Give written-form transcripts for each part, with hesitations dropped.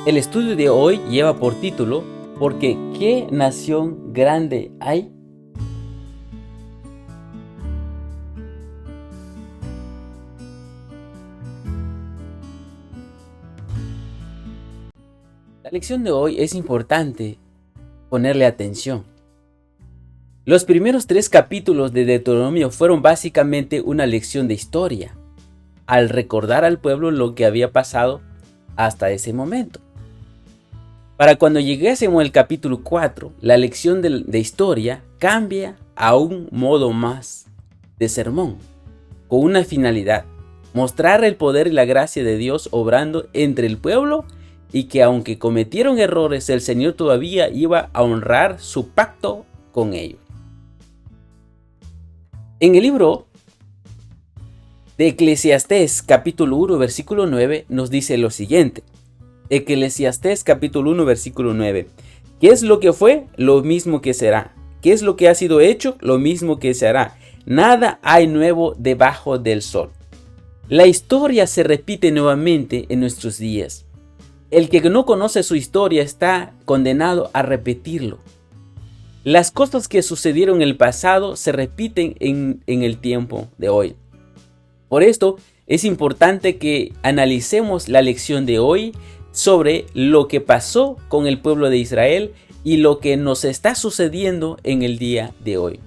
El estudio de hoy lleva por título ¿Porque qué nación grande hay? La lección de hoy es importante ponerle atención. Los primeros 3 capítulos de Deuteronomio fueron básicamente una lección de historia, al recordar al pueblo lo que había pasado hasta ese momento. Para cuando lleguésemos al capítulo 4, la lección de historia cambia a un modo más de sermón, con una finalidad: mostrar el poder y la gracia de Dios obrando entre el pueblo y que aunque cometieron errores, el Señor todavía iba a honrar su pacto con ellos. En el libro de Eclesiastés capítulo 1 versículo 9 nos dice lo siguiente. Eclesiastés capítulo 1 versículo 9. ¿Qué es lo que fue? Lo mismo que será. ¿Qué es lo que ha sido hecho? Lo mismo que se hará. Nada hay nuevo debajo del sol. La historia se repite nuevamente en nuestros días. El que no conoce su historia está condenado a repetirlo. Las cosas que sucedieron en el pasado se repiten en el tiempo de hoy. Por esto es importante que analicemos la lección de hoy sobre lo que pasó con el pueblo de Israel y lo que nos está sucediendo en el día de hoy.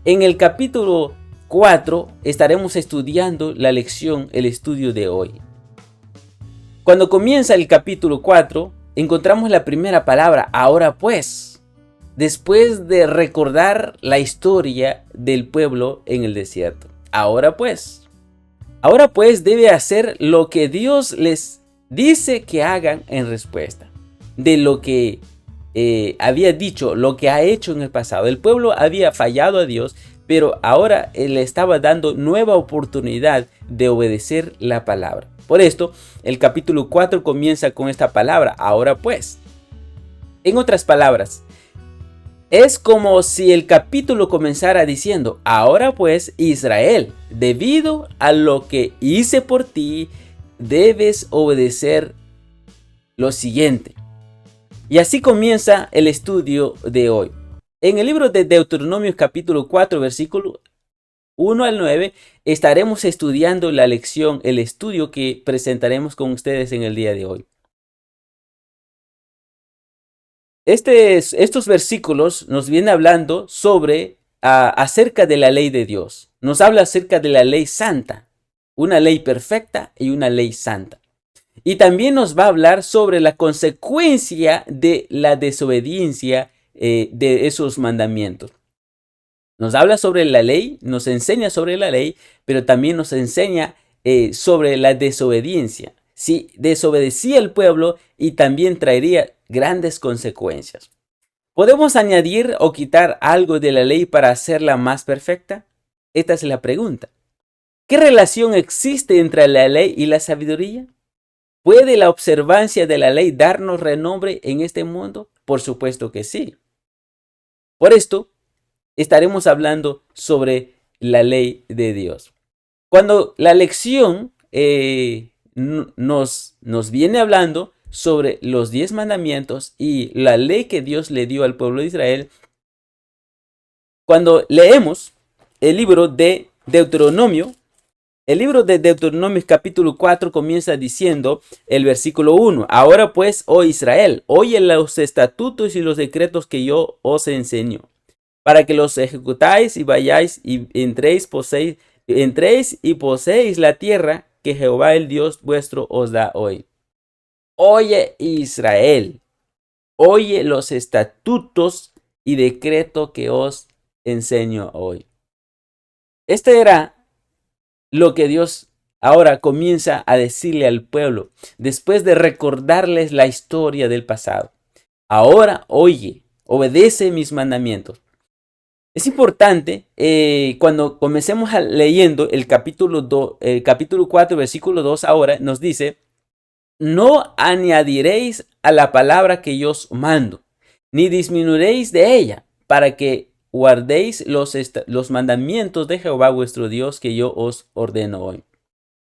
En el capítulo 4 estaremos estudiando la lección, el estudio de hoy. Cuando comienza el capítulo 4, encontramos la primera palabra, ahora pues, después de recordar la historia del pueblo en el desierto. Ahora pues debe hacer lo que Dios les dice que hagan en respuesta de lo que había dicho, lo que ha hecho en el pasado. El pueblo había fallado a Dios, pero ahora le estaba dando nueva oportunidad de obedecer la palabra. Por esto, el capítulo 4 comienza con esta palabra, ahora pues. En otras palabras, es como si el capítulo comenzara diciendo, ahora pues, Israel, debido a lo que hice por ti, debes obedecer lo siguiente. Y así comienza el estudio de hoy. En el libro de Deuteronomio capítulo 4 versículo 1 al 9 estaremos estudiando la lección, el estudio que presentaremos con ustedes en el día de hoy. Estos versículos nos vienen hablando sobre acerca de la ley de Dios. Nos habla acerca de la ley santa. Una ley perfecta y una ley santa. Y también nos va a hablar sobre la consecuencia de la desobediencia de esos mandamientos. Nos habla sobre la ley, nos enseña sobre la ley, pero también nos enseña sobre la desobediencia. Si desobedecía el pueblo y también traería grandes consecuencias. ¿Podemos añadir o quitar algo de la ley para hacerla más perfecta? Esta es la pregunta. ¿Qué relación existe entre la ley y la sabiduría? ¿Puede la observancia de la ley darnos renombre en este mundo? Por supuesto que sí. Por esto, estaremos hablando sobre la ley de Dios. Cuando la lección nos viene hablando sobre los 10 mandamientos y la ley que Dios le dio al pueblo de Israel, cuando leemos el libro de Deuteronomio, capítulo 4 comienza diciendo el versículo 1. Ahora pues, oh Israel, oye los estatutos y los decretos que yo os enseño, para que los ejecutáis y vayáis y entréis y poseéis la tierra que Jehová el Dios vuestro os da hoy. Oye Israel, oye los estatutos y decretos que os enseño hoy. Este era lo que Dios ahora comienza a decirle al pueblo, después de recordarles la historia del pasado. Ahora oye, obedece mis mandamientos. Es importante cuando comencemos leyendo el capítulo 4, versículo 2, ahora nos dice, no añadiréis a la palabra que yo os mando, ni disminuiréis de ella, para que guardéis los mandamientos de Jehová vuestro Dios que yo os ordeno hoy.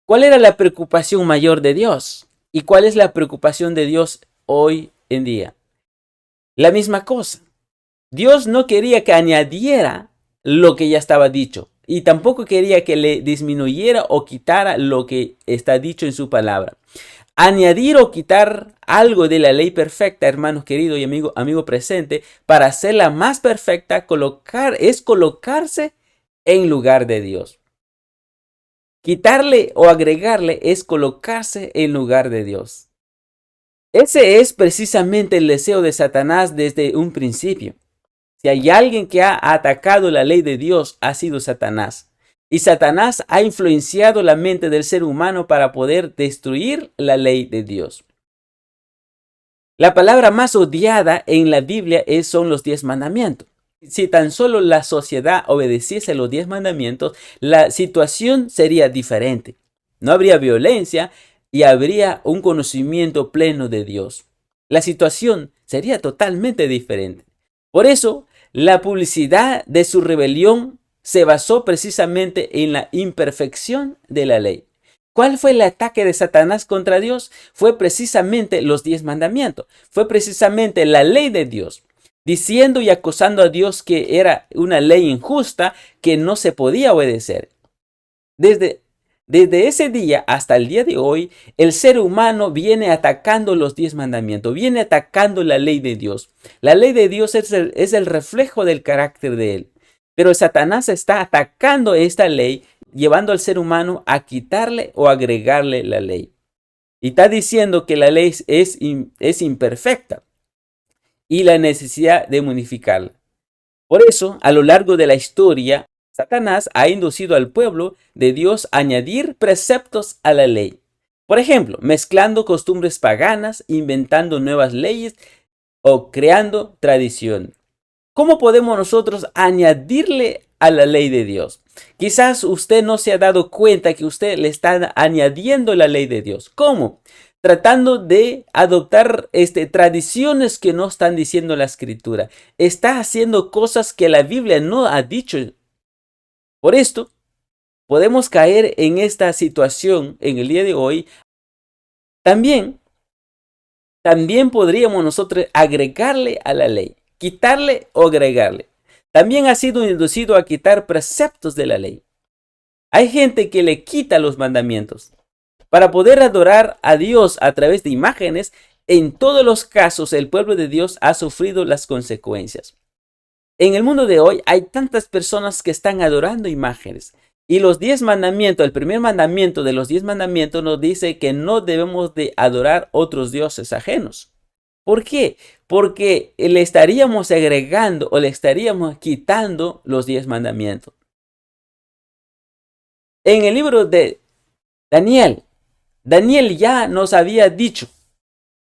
¿Cuál era la preocupación mayor de Dios? ¿Y cuál es la preocupación de Dios hoy en día? La misma cosa. Dios no quería que añadiera lo que ya estaba dicho y tampoco quería que le disminuyera o quitara lo que está dicho en su palabra. Añadir o quitar algo de la ley perfecta, hermanos queridos y amigo presente, para hacerla más perfecta, es colocarse en lugar de Dios. Quitarle o agregarle es colocarse en lugar de Dios. Ese es precisamente el deseo de Satanás desde un principio. Si hay alguien que ha atacado la ley de Dios, ha sido Satanás. Y Satanás ha influenciado la mente del ser humano para poder destruir la ley de Dios. La palabra más odiada en la Biblia son los 10 mandamientos. Si tan solo la sociedad obedeciese los 10 mandamientos, la situación sería diferente. No habría violencia y habría un conocimiento pleno de Dios. La situación sería totalmente diferente. Por eso, la publicidad de su rebelión se basó precisamente en la imperfección de la ley. ¿Cuál fue el ataque de Satanás contra Dios? Fue precisamente los 10 mandamientos. Fue precisamente la ley de Dios, diciendo y acusando a Dios que era una ley injusta que no se podía obedecer. Desde ese día hasta el día de hoy, el ser humano viene atacando los 10 mandamientos, viene atacando la ley de Dios. La ley de Dios es el reflejo del carácter de Él. Pero Satanás está atacando esta ley, llevando al ser humano a quitarle o agregarle la ley. Y está diciendo que la ley es imperfecta y la necesidad de modificarla. Por eso, a lo largo de la historia, Satanás ha inducido al pueblo de Dios a añadir preceptos a la ley. Por ejemplo, mezclando costumbres paganas, inventando nuevas leyes o creando tradición. ¿Cómo podemos nosotros añadirle a la ley de Dios? Quizás usted no se ha dado cuenta que usted le está añadiendo la ley de Dios. ¿Cómo? Tratando de adoptar tradiciones que no están diciendo la Escritura. Está haciendo cosas que la Biblia no ha dicho. Por esto, podemos caer en esta situación en el día de hoy. También podríamos nosotros agregarle a la ley, quitarle o agregarle. También ha sido inducido a quitar preceptos de la ley. Hay gente que le quita los mandamientos. Para poder adorar a Dios a través de imágenes, en todos los casos el pueblo de Dios ha sufrido las consecuencias. En el mundo de hoy hay tantas personas que están adorando imágenes. Y los 10 mandamientos, el primer mandamiento de los 10 mandamientos nos dice que no debemos de adorar otros dioses ajenos. ¿Por qué? Porque le estaríamos agregando o le estaríamos quitando los 10 mandamientos. En el libro de Daniel ya nos había dicho,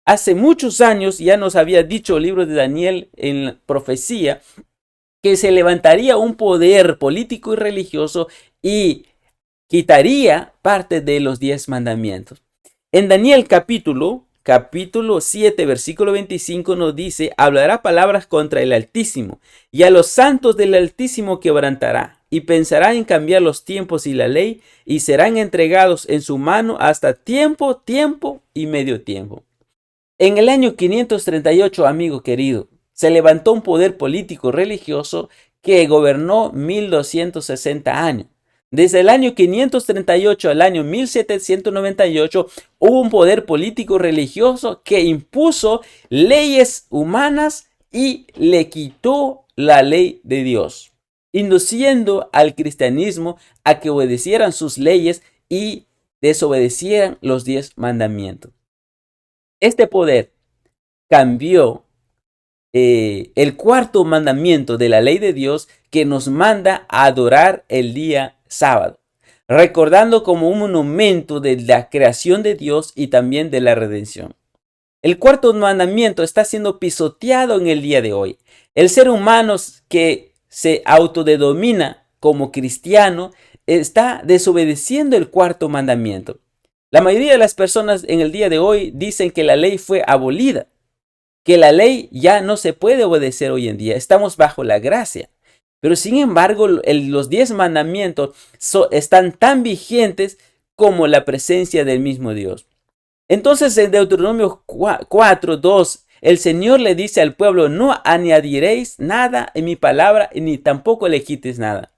hace muchos años ya nos había dicho el libro de Daniel en la profecía, que se levantaría un poder político y religioso y quitaría parte de los 10 mandamientos. En Daniel capítulo 7, versículo 25 nos dice, hablará palabras contra el Altísimo, y a los santos del Altísimo quebrantará, y pensará en cambiar los tiempos y la ley, y serán entregados en su mano hasta tiempo y medio tiempo. En el año 538, amigo querido, se levantó un poder político religioso que gobernó 1260 años. Desde el año 538 al año 1798 hubo un poder político religioso que impuso leyes humanas y le quitó la ley de Dios, induciendo al cristianismo a que obedecieran sus leyes y desobedecieran los 10 mandamientos. Este poder cambió el cuarto mandamiento de la ley de Dios, que nos manda a adorar el día sábado, recordando como un monumento de la creación de Dios y también de la redención. El cuarto mandamiento está siendo pisoteado en el día de hoy. El ser humano que se autodenomina como cristiano está desobedeciendo el cuarto mandamiento. La mayoría de las personas en el día de hoy dicen que la ley fue abolida, que la ley ya no se puede obedecer hoy en día. Estamos bajo la gracia. Pero sin embargo, los 10 mandamientos están tan vigentes como la presencia del mismo Dios. Entonces en Deuteronomio 4:2, el Señor le dice al pueblo, no añadiréis nada en mi palabra, ni tampoco le quites nada.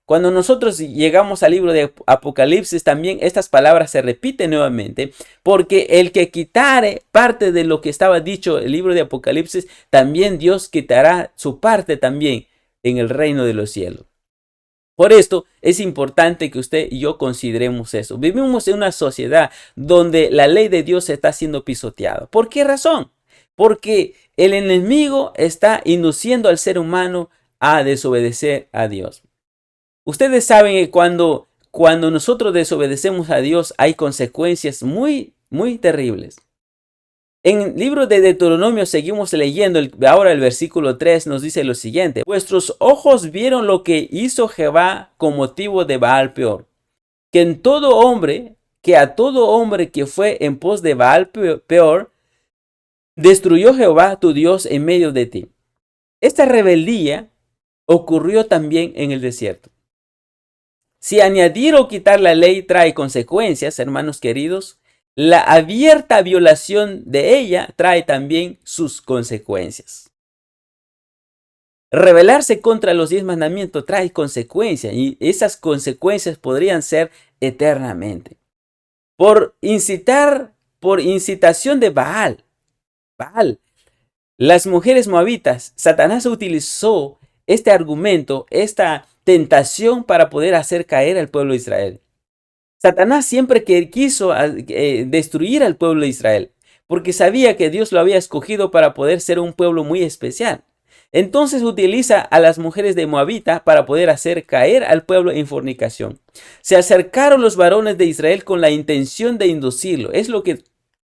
Cuando nosotros llegamos al libro de Apocalipsis, también estas palabras se repiten nuevamente, porque el que quitare parte de lo que estaba dicho en el libro de Apocalipsis, también Dios quitará su parte también en el reino de los cielos. Por esto es importante que usted y yo consideremos eso. Vivimos en una sociedad donde la ley de Dios está siendo pisoteada. ¿Por qué razón? Porque el enemigo está induciendo al ser humano a desobedecer a Dios. Ustedes saben que cuando nosotros desobedecemos a Dios hay consecuencias muy terribles. En el libro de Deuteronomio seguimos leyendo, ahora el versículo 3 nos dice lo siguiente. Vuestros ojos vieron lo que hizo Jehová con motivo de Baal Peor. Que a todo hombre que fue en pos de Baal Peor, destruyó Jehová tu Dios en medio de ti. Esta rebeldía ocurrió también en el desierto. Si añadir o quitar la ley trae consecuencias, hermanos queridos, la abierta violación de ella trae también sus consecuencias. Rebelarse contra los 10 mandamientos trae consecuencias y esas consecuencias podrían ser eternamente. Por incitación de Baal, las mujeres moabitas, Satanás utilizó este argumento, esta tentación para poder hacer caer al pueblo de Israel. Satanás siempre quiso destruir al pueblo de Israel, porque sabía que Dios lo había escogido para poder ser un pueblo muy especial. Entonces utiliza a las mujeres de Moabita para poder hacer caer al pueblo en fornicación. Se acercaron los varones de Israel con la intención de inducirlo. Es lo que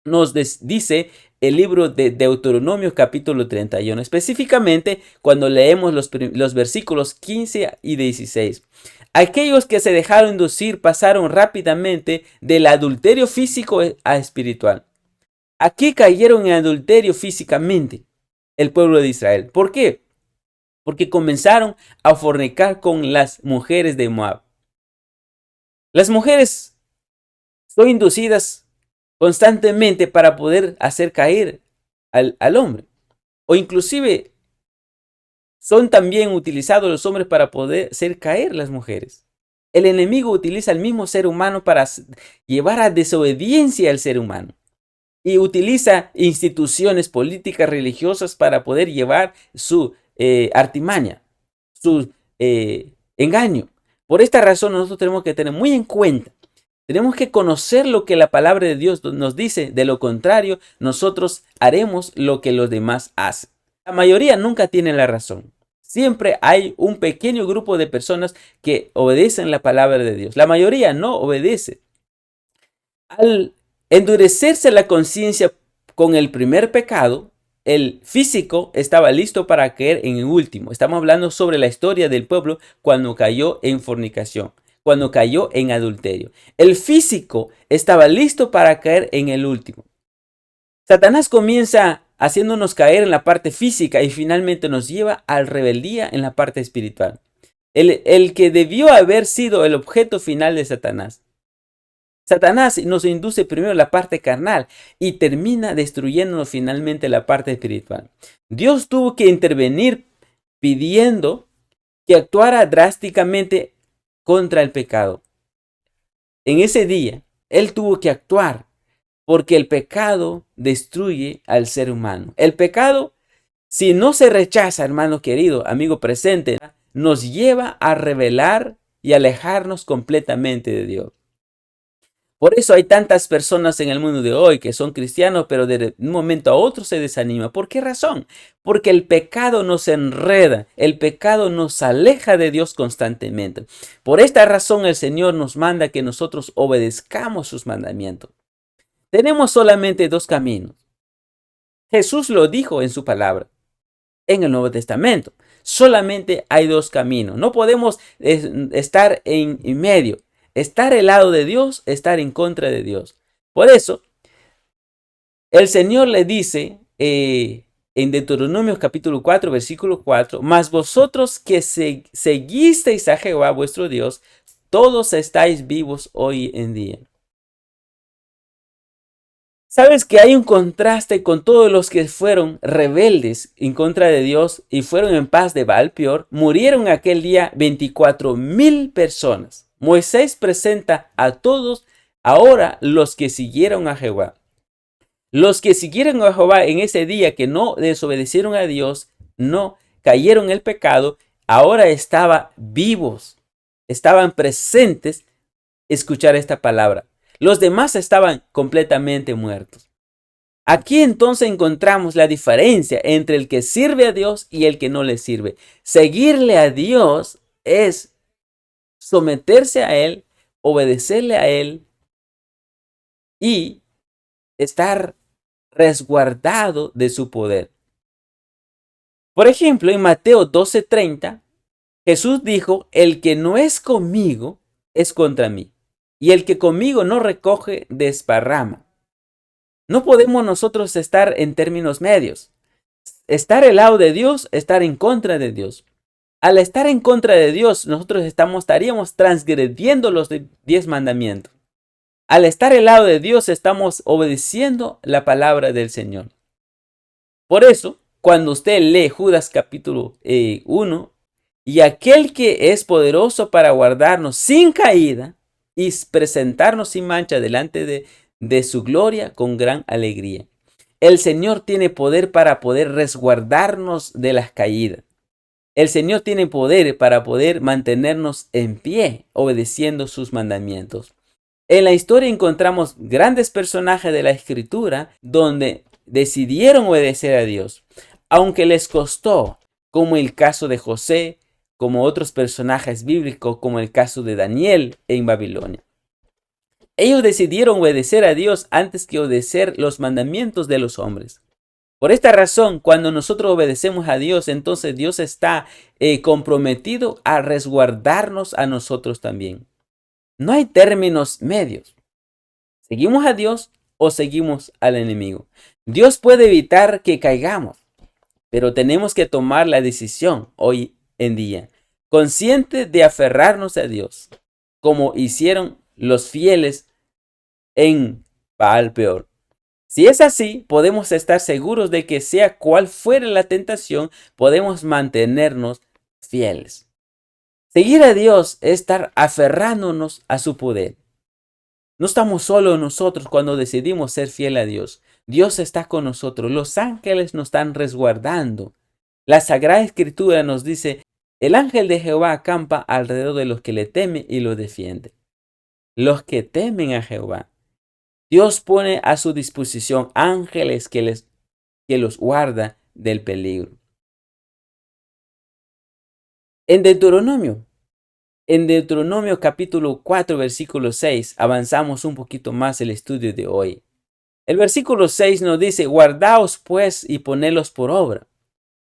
nos dice el libro de Deuteronomio capítulo 31, específicamente cuando leemos los versículos 15 y 16. Aquellos que se dejaron inducir pasaron rápidamente del adulterio físico a espiritual. Aquí cayeron en adulterio físicamente el pueblo de Israel. ¿Por qué? Porque comenzaron a fornicar con las mujeres de Moab. Las mujeres son inducidas constantemente para poder hacer caer al hombre. O inclusive son también utilizados los hombres para poder hacer caer las mujeres. El enemigo utiliza al mismo ser humano para llevar a desobediencia al ser humano. Y utiliza instituciones políticas, religiosas para poder llevar su artimaña, su engaño. Por esta razón nosotros tenemos que tener muy en cuenta. Tenemos que conocer lo que la palabra de Dios nos dice. De lo contrario, nosotros haremos lo que los demás hacen. La mayoría nunca tiene la razón. Siempre hay un pequeño grupo de personas que obedecen la palabra de Dios. La mayoría no obedece. Al endurecerse la conciencia con el primer pecado, el físico estaba listo para caer en el último. Estamos hablando sobre la historia del pueblo cuando cayó en fornicación, cuando cayó en adulterio. El físico estaba listo para caer en el último. Satanás comienza haciéndonos caer en la parte física y finalmente nos lleva a la rebeldía en la parte espiritual. El que debió haber sido el objeto final de Satanás. Satanás nos induce primero la parte carnal y termina destruyéndonos finalmente la parte espiritual. Dios tuvo que intervenir pidiendo que actuara drásticamente contra el pecado. En ese día, Él tuvo que actuar porque el pecado destruye al ser humano. El pecado, si no se rechaza, hermano querido, amigo presente, nos lleva a rebelar y alejarnos completamente de Dios. Por eso hay tantas personas en el mundo de hoy que son cristianos, pero de un momento a otro se desaniman. ¿Por qué razón? Porque el pecado nos enreda, el pecado nos aleja de Dios constantemente. Por esta razón el Señor nos manda que nosotros obedezcamos sus mandamientos. Tenemos solamente dos caminos. Jesús lo dijo en su palabra, en el Nuevo Testamento. Solamente hay dos caminos. No podemos estar en medio. Estar al lado de Dios, estar en contra de Dios. Por eso, el Señor le dice en Deuteronomio capítulo 4, versículo 4, mas vosotros que seguisteis a Jehová vuestro Dios, todos estáis vivos hoy en día. Sabes que hay un contraste con todos los que fueron rebeldes en contra de Dios y fueron en paz de Baal-peor. Murieron aquel día 24,000 personas. Moisés presenta a todos ahora los que siguieron a Jehová. Los que siguieron a Jehová en ese día, que no desobedecieron a Dios, no cayeron en el pecado, ahora estaban vivos, estaban presentes escuchar esta palabra. Los demás estaban completamente muertos. Aquí entonces encontramos la diferencia entre el que sirve a Dios y el que no le sirve. Seguirle a Dios es someterse a Él, obedecerle a Él y estar resguardado de su poder. Por ejemplo, en Mateo 12:30, Jesús dijo: el que no es conmigo es contra mí, y el que conmigo no recoge desparrama. No podemos nosotros estar en términos medios. Estar al lado de Dios, estar en contra de Dios. Al estar en contra de Dios, nosotros estaríamos transgrediendo los 10 mandamientos. Al estar al lado de Dios, estamos obedeciendo la palabra del Señor. Por eso, cuando usted lee Judas capítulo 1, y aquel que es poderoso para guardarnos sin caída y presentarnos sin mancha delante de su gloria con gran alegría. El Señor tiene poder para poder resguardarnos de las caídas. El Señor tiene poder para poder mantenernos en pie, obedeciendo sus mandamientos. En la historia encontramos grandes personajes de la Escritura donde decidieron obedecer a Dios, aunque les costó, como el caso de José, como otros personajes bíblicos, como el caso de Daniel en Babilonia. Ellos decidieron obedecer a Dios antes que obedecer los mandamientos de los hombres. Por esta razón, cuando nosotros obedecemos a Dios, entonces Dios está comprometido a resguardarnos a nosotros también. No hay términos medios. ¿Seguimos a Dios o seguimos al enemigo? Dios puede evitar que caigamos, pero tenemos que tomar la decisión hoy en día, consciente de aferrarnos a Dios, como hicieron los fieles en Baal-peor. Si es así, podemos estar seguros de que sea cual fuera la tentación, podemos mantenernos fieles. Seguir a Dios es estar aferrándonos a su poder. No estamos solos nosotros cuando decidimos ser fiel a Dios. Dios está con nosotros. Los ángeles nos están resguardando. La Sagrada Escritura nos dice: el ángel de Jehová acampa alrededor de los que le temen y los defiende. Los que temen a Jehová. Dios pone a su disposición ángeles que los guarda del peligro. En Deuteronomio capítulo 4, versículo 6, avanzamos un poquito más el estudio de hoy. El versículo 6 nos dice: guardaos pues y ponedlos por obra,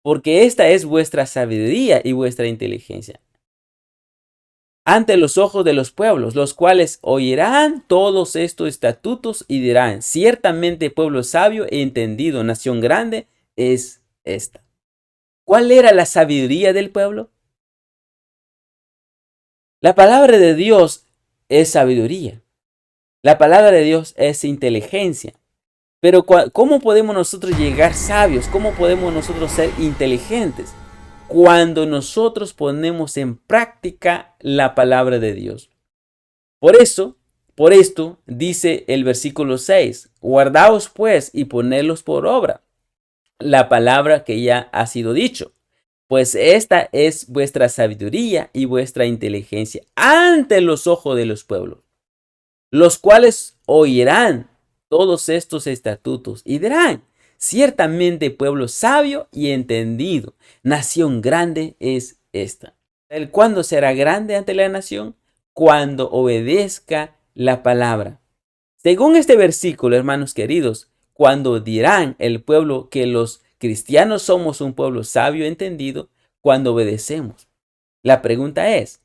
porque esta es vuestra sabiduría y vuestra inteligencia ante los ojos de los pueblos, los cuales oirán todos estos estatutos y dirán: ciertamente pueblo sabio e entendido, nación grande es esta. ¿Cuál era la sabiduría del pueblo? La palabra de Dios es sabiduría. La palabra de Dios es inteligencia. Pero ¿cómo podemos nosotros llegar sabios? ¿Cómo podemos nosotros ser inteligentes? Cuando nosotros ponemos en práctica la palabra de Dios. Por esto dice el versículo 6, guardaos pues y ponedlos por obra la palabra que ya ha sido dicho, pues esta es vuestra sabiduría y vuestra inteligencia ante los ojos de los pueblos, los cuales oirán todos estos estatutos y dirán: ciertamente pueblo sabio y entendido, nación grande es esta. ¿Cuándo será grande ante la nación? Cuando obedezca la palabra. Según este versículo, hermanos queridos, cuando dirán el pueblo que los cristianos somos un pueblo sabio y entendido, cuando obedecemos. La pregunta es: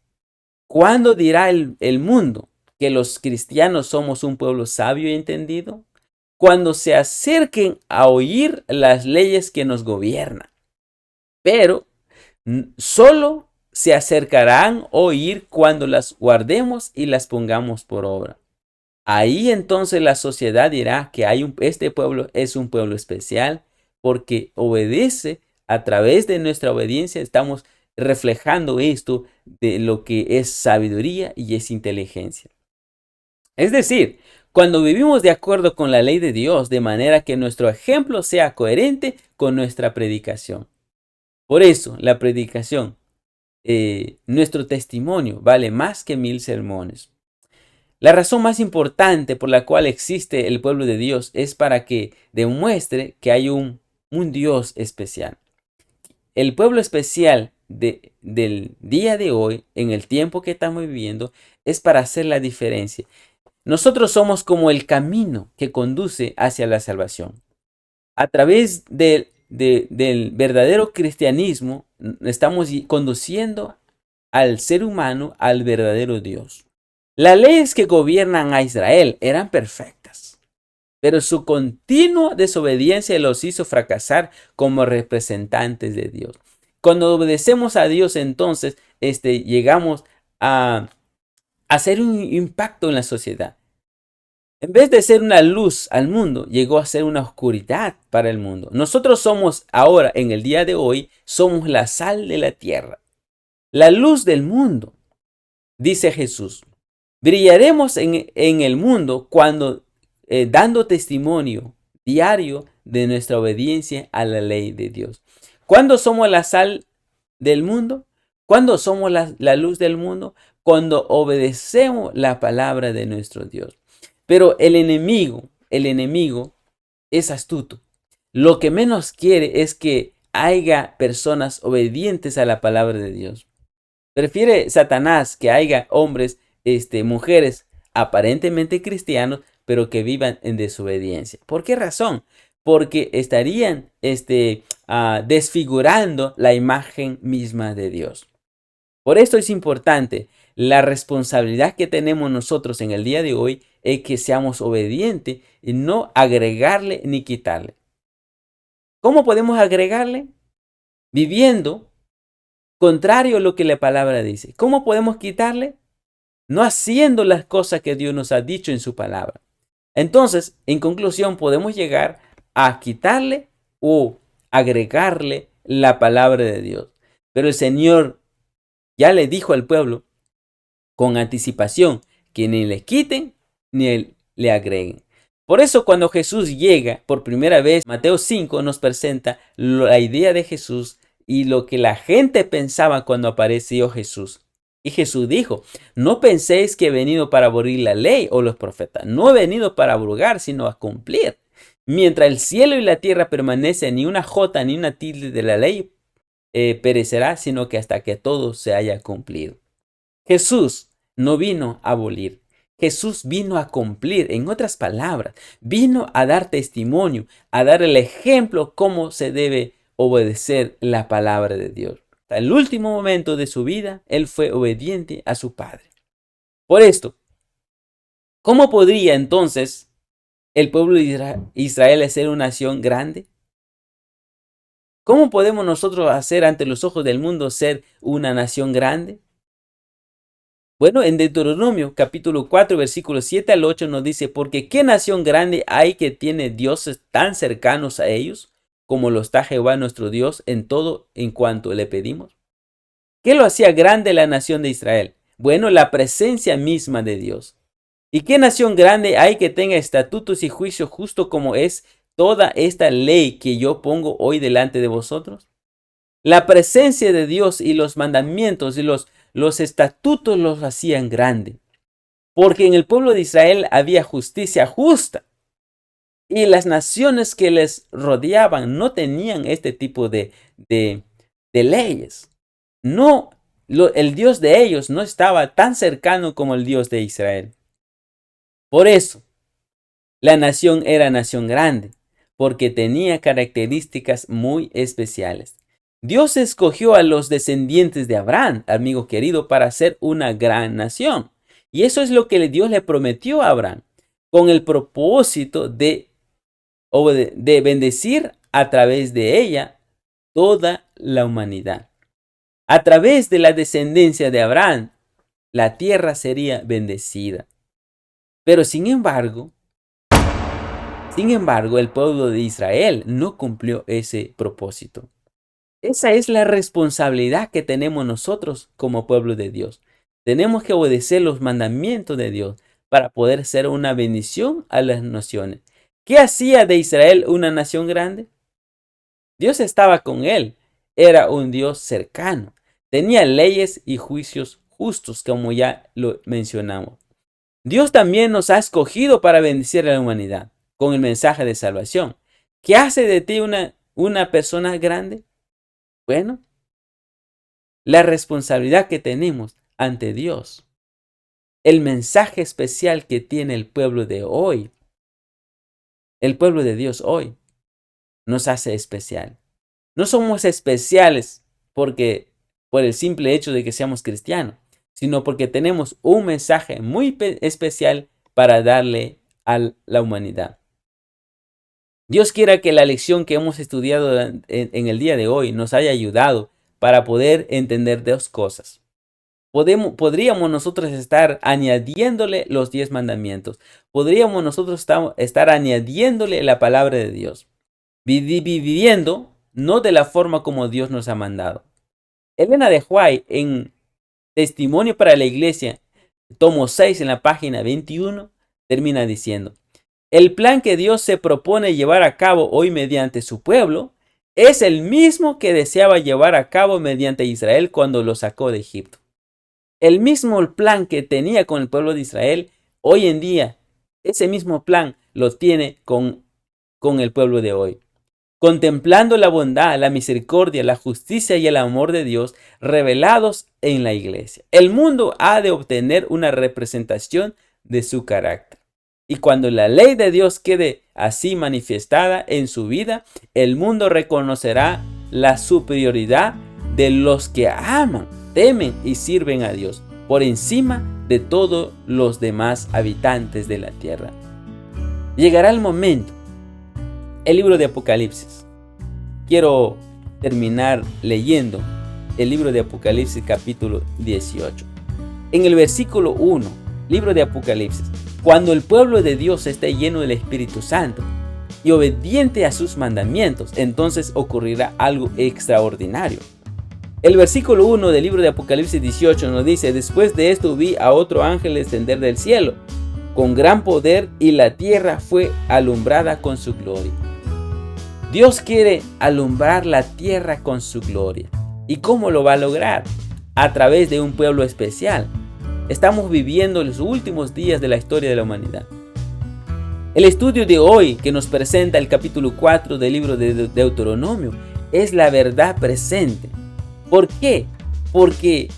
¿cuándo dirá el mundo que los cristianos somos un pueblo sabio y entendido? Cuando se acerquen a oír las leyes que nos gobiernan. Pero solo se acercarán a oír cuando las guardemos y las pongamos por obra. Ahí entonces la sociedad dirá que este pueblo es un pueblo especial porque obedece. A través de nuestra obediencia estamos reflejando esto de lo que es sabiduría y es inteligencia. Es decir, cuando vivimos de acuerdo con la ley de Dios, de manera que nuestro ejemplo sea coherente con nuestra predicación. Por eso, la predicación, nuestro testimonio, vale más que 1000 sermones. La razón más importante por la cual existe el pueblo de Dios es para que demuestre que hay un Dios especial. El pueblo especial del día de hoy, en el tiempo que estamos viviendo, es para hacer la diferencia. Nosotros somos como el camino que conduce hacia la salvación. A través del verdadero cristianismo, estamos conduciendo al ser humano al verdadero Dios. Las leyes que gobiernan a Israel eran perfectas, pero su continua desobediencia los hizo fracasar como representantes de Dios. Cuando obedecemos a Dios, entonces llegamos a hacer un impacto en la sociedad. En vez de ser una luz al mundo, llegó a ser una oscuridad para el mundo. Nosotros somos ahora, en el día de hoy, somos la sal de la tierra, la luz del mundo, dice Jesús. Brillaremos en el mundo cuando dando testimonio diario de nuestra obediencia a la ley de Dios. ¿Cuándo somos la sal del mundo? ¿Cuándo somos la luz del mundo? Cuando obedecemos la palabra de nuestro Dios. Pero el enemigo es astuto. Lo que menos quiere es que haya personas obedientes a la palabra de Dios. Prefiere Satanás que haya hombres, mujeres aparentemente cristianos, pero que vivan en desobediencia. ¿Por qué razón? Porque estarían desfigurando la imagen misma de Dios. Por esto es importante la responsabilidad que tenemos nosotros en el día de hoy es que seamos obedientes y no agregarle ni quitarle. ¿Cómo podemos agregarle? Viviendo contrario a lo que la palabra dice. ¿Cómo podemos quitarle? No haciendo las cosas que Dios nos ha dicho en su palabra. Entonces, en conclusión, podemos llegar a quitarle o agregarle la palabra de Dios. Pero el Señor ya le dijo al pueblo con anticipación que ni le quiten ni le agreguen. Por eso cuando Jesús llega por primera vez, Mateo 5 nos presenta la idea de Jesús y lo que la gente pensaba cuando apareció Jesús. Y Jesús dijo, no penséis que he venido para abolir la ley o los profetas. No he venido para abrogar, sino a cumplir. Mientras el cielo y la tierra permanecen, ni una jota ni una tilde de la ley perecerá, sino que hasta que todo se haya cumplido. Jesús no vino a abolir. Jesús vino a cumplir. En otras palabras, vino a dar testimonio, a dar el ejemplo cómo se debe obedecer la palabra de Dios. Hasta el último momento de su vida, él fue obediente a su Padre. Por esto, ¿cómo podría entonces el pueblo de Israel ser una nación grande? ¿Cómo podemos nosotros hacer ante los ojos del mundo ser una nación grande? Bueno, en Deuteronomio capítulo 4, versículos 7 al 8 nos dice, porque ¿qué nación grande hay que tiene dioses tan cercanos a ellos, como lo está Jehová nuestro Dios en todo en cuanto le pedimos? ¿Qué lo hacía grande la nación de Israel? Bueno, la presencia misma de Dios. ¿Y qué nación grande hay que tenga estatutos y juicios justo como es toda esta ley que yo pongo hoy delante de vosotros? La presencia de Dios y los mandamientos y los estatutos los hacían grande. Porque en el pueblo de Israel había justicia justa. Y las naciones que les rodeaban no tenían este tipo de leyes. No, el Dios de ellos no estaba tan cercano como el Dios de Israel. Por eso, la nación era nación grande, porque tenía características muy especiales. Dios escogió a los descendientes de Abraham, amigo querido, para ser una gran nación. Y eso es lo que Dios le prometió a Abraham, con el propósito de bendecir a través de ella toda la humanidad. A través de la descendencia de Abraham, la tierra sería bendecida. Pero sin embargo, el pueblo de Israel no cumplió ese propósito. Esa es la responsabilidad que tenemos nosotros como pueblo de Dios. Tenemos que obedecer los mandamientos de Dios para poder ser una bendición a las naciones. ¿Qué hacía de Israel una nación grande? Dios estaba con él. Era un Dios cercano. Tenía leyes y juicios justos, como ya lo mencionamos. Dios también nos ha escogido para bendecir a la humanidad con el mensaje de salvación. ¿Qué hace de ti una persona grande? Bueno, la responsabilidad que tenemos ante Dios, el mensaje especial que tiene el pueblo de hoy, el pueblo de Dios hoy, nos hace especial. No somos especiales por el simple hecho de que seamos cristianos, sino porque tenemos un mensaje muy especial para darle a la humanidad. Dios quiera que la lección que hemos estudiado en el día de hoy nos haya ayudado para poder entender dos cosas. Podríamos nosotros estar añadiéndole los 10 mandamientos. Podríamos nosotros estar añadiéndole la palabra de Dios. Viviendo no de la forma como Dios nos ha mandado. Elena de White, en Testimonio para la Iglesia, tomo 6 en la página 21, termina diciendo: el plan que Dios se propone llevar a cabo hoy mediante su pueblo es el mismo que deseaba llevar a cabo mediante Israel cuando lo sacó de Egipto. El mismo plan que tenía con el pueblo de Israel, hoy en día, ese mismo plan lo tiene con el pueblo de hoy. Contemplando la bondad, la misericordia, la justicia y el amor de Dios revelados en la iglesia. El mundo ha de obtener una representación de su carácter. Y cuando la ley de Dios quede así manifestada en su vida, el mundo reconocerá la superioridad de los que aman, temen y sirven a Dios por encima de todos los demás habitantes de la tierra. Llegará el momento. El libro de Apocalipsis. Quiero terminar leyendo el libro de Apocalipsis capítulo 18. En el versículo 1, libro de Apocalipsis. Cuando el pueblo de Dios esté lleno del Espíritu Santo y obediente a sus mandamientos, entonces ocurrirá algo extraordinario. El versículo 1 del libro de Apocalipsis 18 nos dice: después de esto vi a otro ángel descender del cielo con gran poder y la tierra fue alumbrada con su gloria. Dios quiere alumbrar la tierra con su gloria. ¿Y cómo lo va a lograr? A través de un pueblo especial. Estamos viviendo los últimos días de la historia de la humanidad. El estudio de hoy que nos presenta el capítulo 4 del libro de Deuteronomio es la verdad presente. ¿Por qué? Porque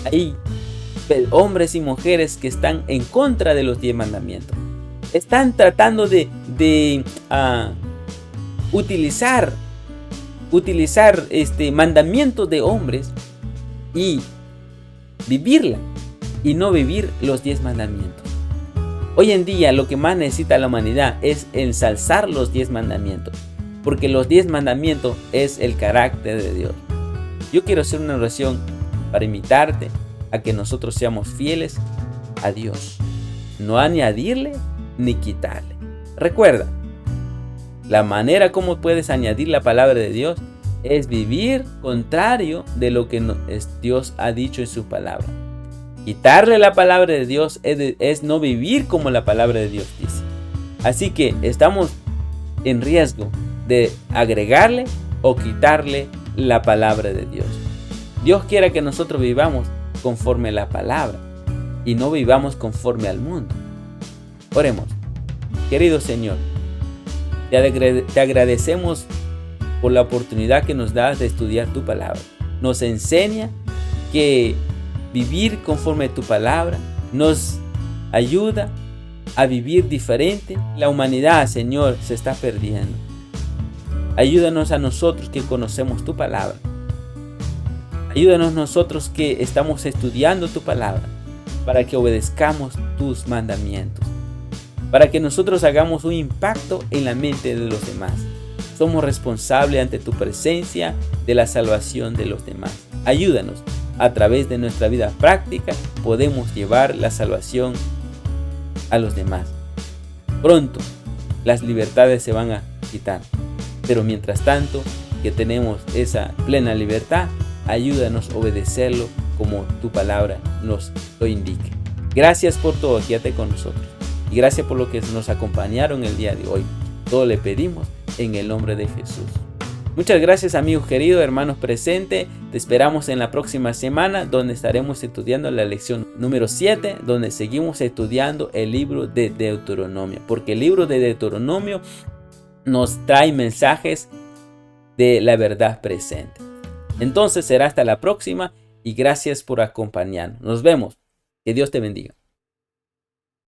hay hombres y mujeres que están en contra de los 10 mandamientos. Están tratando de utilizar mandamientos de hombres y vivirla y no vivir los 10 mandamientos. Hoy en día lo que más necesita la humanidad es ensalzar los 10 mandamientos, porque los 10 mandamientos es el carácter de Dios. Yo quiero hacer una oración para invitarte a que nosotros seamos fieles a Dios, no añadirle ni quitarle. Recuerda, la manera como puedes añadir la palabra de Dios es vivir contrario de lo que Dios ha dicho en su palabra. Quitarle la palabra de Dios es no vivir como la palabra de Dios dice. Así que estamos en riesgo de agregarle o quitarle la palabra de Dios. Dios quiera que nosotros vivamos conforme a la palabra y no vivamos conforme al mundo. Oremos. Querido Señor, te agradecemos por la oportunidad que nos das de estudiar tu palabra. Nos enseña que vivir conforme a tu palabra nos ayuda a vivir diferente. La humanidad, Señor, se está perdiendo. Ayúdanos a nosotros que conocemos tu palabra. Ayúdanos nosotros que estamos estudiando tu palabra para que obedezcamos tus mandamientos, para que nosotros hagamos un impacto en la mente de los demás. Somos responsables ante tu presencia de la salvación de los demás. Ayúdanos. A través de nuestra vida práctica podemos llevar la salvación a los demás. Pronto las libertades se van a quitar, pero mientras tanto que tenemos esa plena libertad, ayúdanos a obedecerlo como tu palabra nos lo indique. Gracias por todo, quédate con nosotros. Y gracias por lo que nos acompañaron el día de hoy. Todo le pedimos en el nombre de Jesús. Muchas gracias, amigos queridos, hermanos presentes. Te esperamos en la próxima semana, donde estaremos estudiando la lección número 7, donde seguimos estudiando el libro de Deuteronomio. Porque el libro de Deuteronomio nos trae mensajes de la verdad presente. Entonces será hasta la próxima y gracias por acompañarnos. Nos vemos. Que Dios te bendiga.